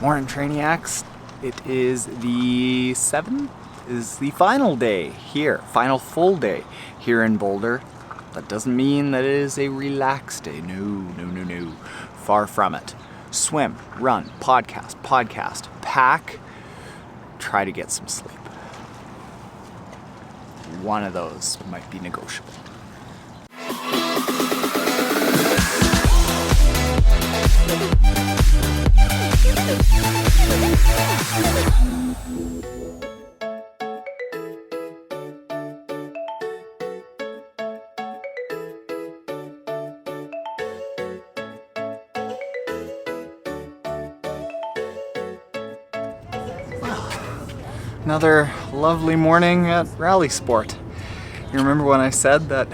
Morning, Trainiacs. It is the 7th, is the final day here, final full day here in Boulder. That doesn't mean that it is a relaxed day. No. Far from it. Swim, run, podcast, pack, try to get some sleep. One of those might be negotiable. Another lovely morning at Rallysport. You remember when I said that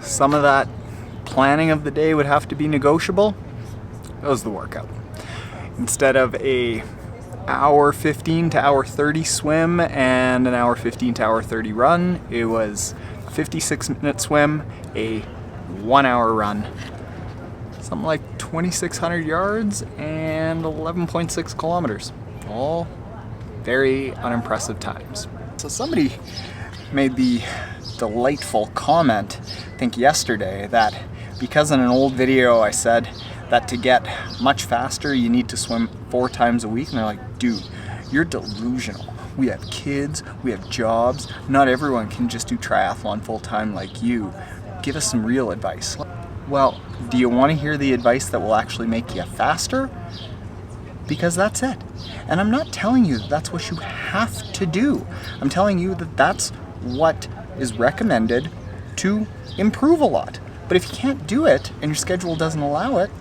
some of that planning of the day would have to be negotiable? That was the workout. Instead of a hour 15 to hour 30 swim and an hour 15 to hour 30 run, it was a 56-minute swim, a 1 hour run. Something like 2,600 yards and 11.6 kilometers. All very unimpressive times. So somebody made the delightful comment, I think yesterday, that because in an old video I said that to get much faster you need to swim 4 times a week, and they're like, dude, you're delusional. We have kids, we have jobs, not everyone can just do triathlon full time like you. Give us some real advice. Well, do you want to hear the advice that will actually make you faster? Because that's it. And I'm not telling you that that's what you have to do. I'm telling you that that's what is recommended to improve a lot. But if you can't do it and your schedule doesn't allow it,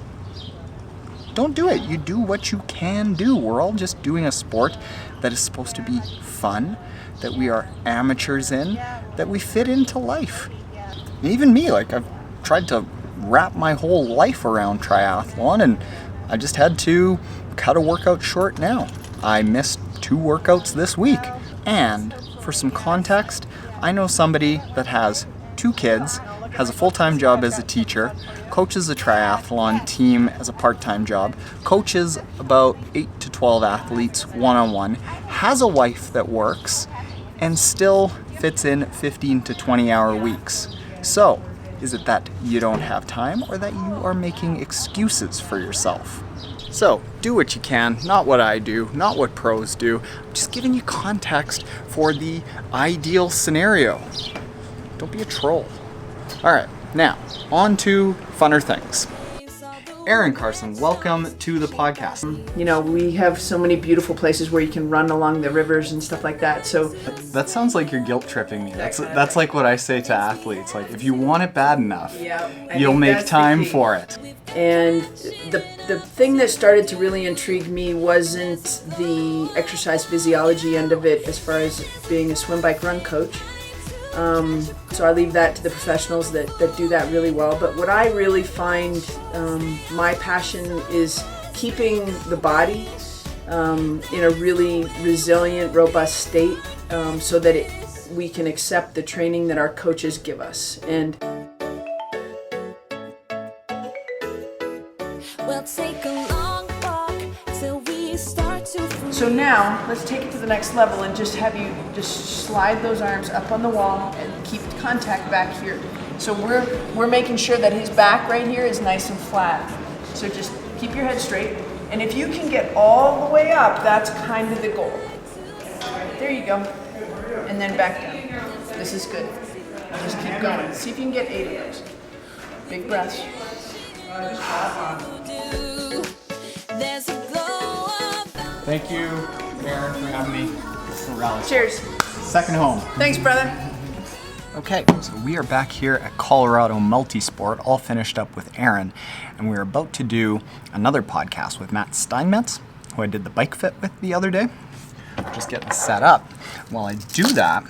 don't do it. You do what you can do. We're all just doing a sport that is supposed to be fun, that we are amateurs in, that we fit into life. And even me, I've tried to wrap my whole life around triathlon, and I just had to cut a workout short now. I missed 2 workouts this week. And for some context, I know somebody that has 2 kids, has a full-time job as a teacher, coaches a triathlon team as a part-time job, coaches about 8 to 12 athletes one-on-one, has a wife that works, and still fits in 15 to 20-hour weeks. So, is it that you don't have time, or that you are making excuses for yourself? So, do what you can, not what I do, not what pros do. I'm just giving you context for the ideal scenario. Don't be a troll. All right, now, on to funner things. Erin Carson, welcome to the podcast. You know, we have so many beautiful places where you can run along the rivers and stuff like that, so... That sounds like you're guilt tripping me. That's like what I say to athletes. Like, if you want it bad enough, you'll make time for it. And the thing that started to really intrigue me wasn't the exercise physiology end of it as far as being a swim, bike, run coach. So I leave that to the professionals that do that really well. But what I really find my passion is keeping the body in a really resilient, robust state so that we can accept the training that our coaches give us. And we'll take a long walk till we start to... So now, let's take it to the next level and just have you just slide those arms up on the wall and keep contact back here. So we're making sure that his back right here is nice and flat. So just keep your head straight. And if you can get all the way up, that's kind of the goal. There you go. And then back down. This is good. Just keep going. See if you can get 8 of those. Big breaths. Thank you, Erin, for having me for Rallysport. Cheers. Second home. Thanks, brother. Okay, so we are back here at Colorado Multisport, all finished up with Erin, and we're about to do another podcast with Matt Steinmetz, who I did the bike fit with the other day. Just getting set up. While I do that,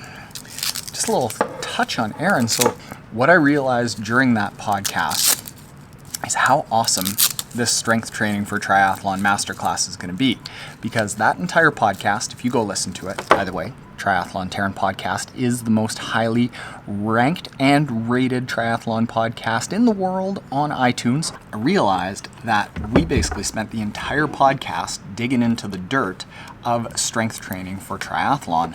just a little touch on Erin. So what I realized during that podcast is how awesome this strength training for triathlon masterclass is going to be, because that entire podcast, if you go listen to it, by the way, Triathlon Taren podcast is the most highly ranked and rated triathlon podcast in the world on iTunes. I realized that we basically spent the entire podcast digging into the dirt of strength training for triathlon,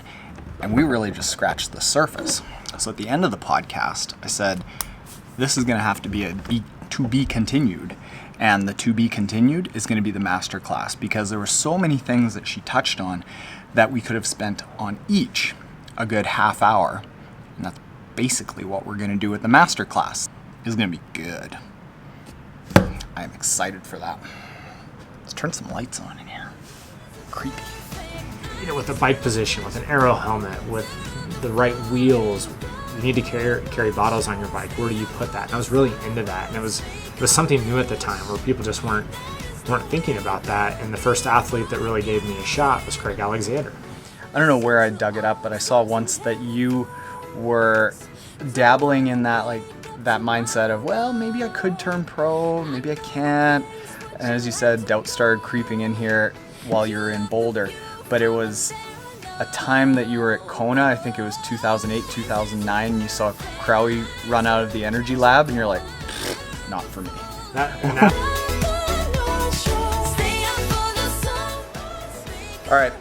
and we really just scratched the surface. So at the end of the podcast, I said, this is going to have to be to be continued. And the to be continued is going to be the master class, because there were so many things that she touched on that we could have spent on each a good half hour. And that's basically what we're going to do with the master class. It's going to be good. I am excited for that. Let's turn some lights on in here. Creepy. You know, with the bike position, with an aero helmet, with the right wheels, you need to carry bottles on your bike. Where do you put that? And I was really into that, and it was something new at the time where people just weren't thinking about that. And the first athlete that really gave me a shot was Craig Alexander. I don't know where I dug it up, but I saw once that you were dabbling in that mindset of, well, maybe I could turn pro, maybe I can't. And as you said, doubt started creeping in here while you were in Boulder. But it was a time that you were at Kona, I think it was 2008, 2009, and you saw Crowley run out of the energy lab, and you're like, not for me. All right,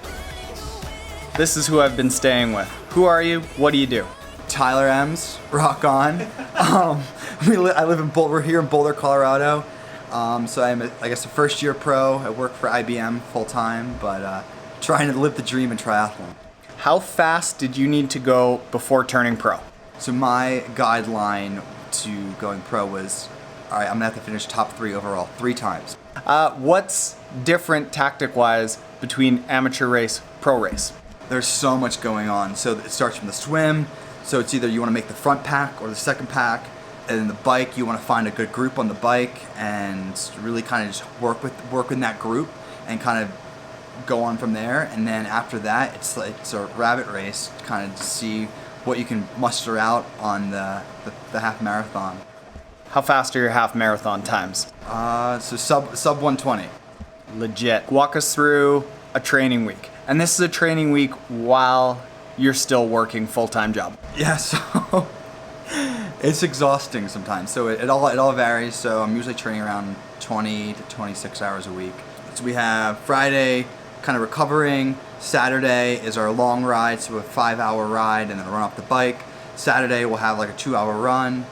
this is who I've been staying with. Who are you? What do you do? Tyler Ems, rock on. I live in Boulder. We're here in Boulder, Colorado. So I'm, I guess, a first-year pro. I work for IBM full-time, but trying to live the dream in triathlon. How fast did you need to go before turning pro? So my guideline to going pro was, all right, I'm gonna have to finish top 3 overall 3 times. What's different tactic-wise between amateur race, pro race? There's so much going on. So it starts from the swim. So it's either you want to make the front pack or the second pack. And then the bike, you want to find a good group on the bike and really kind of just work in that group and kind of go on from there. And then after that, it's a rabbit race, kind of to see what you can muster out on the half marathon. How fast are your half marathon times? So sub 120. Legit. Walk us through a training week. And this is a training week while you're still working full-time job. Yeah, so it's exhausting sometimes. So it all varies. So I'm usually training around 20 to 26 hours a week. So we have Friday, kind of recovering. Saturday is our long ride, so a 5-hour ride and then a run off the bike. Saturday we'll have like a 2-hour run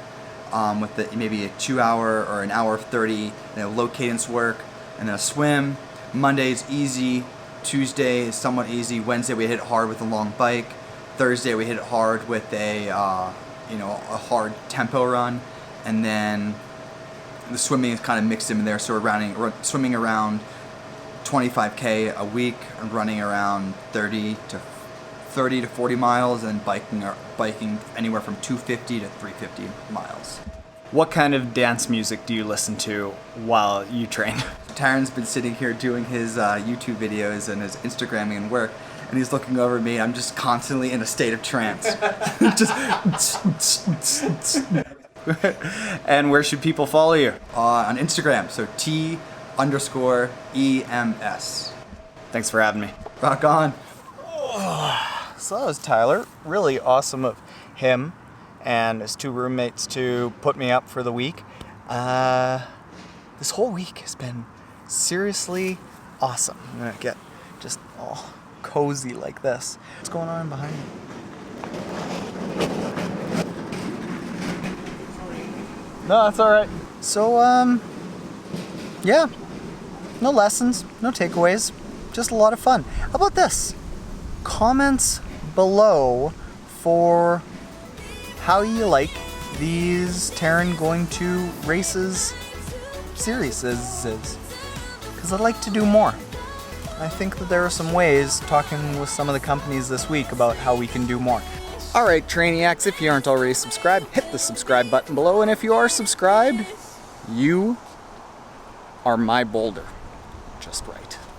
with maybe a 2-hour or an hour of 30 low cadence work, and then a swim. Monday's easy. Tuesday is somewhat easy. Wednesday we hit it hard with a long bike. Thursday we hit it hard with a hard tempo run, and then the swimming is kind of mixed in there. So we're swimming around 25K a week and running around 30 to 40 miles, and biking anywhere from 250 to 350 miles. What kind of dance music do you listen to while you train? Taren's been sitting here doing his YouTube videos and his Instagramming and work, and he's looking over at me. I'm just constantly in a state of trance. And where should people follow you? On Instagram, so T_EMS. Thanks for having me. Rock on. So that was Tyler. Really awesome of him and his 2 roommates to put me up for the week. This whole week has been seriously awesome. I'm gonna get just all cozy like this. What's going on behind me? No, that's all right. So, yeah, no lessons, no takeaways, just a lot of fun. How about this? Comments below for how you like these Taren going to races series, because I'd like to do more. I think that there are some ways, talking with some of the companies this week, about how we can do more. Alright, Trainiacs, if you aren't already subscribed, hit the subscribe button below, and if you are subscribed, you are my Boulder.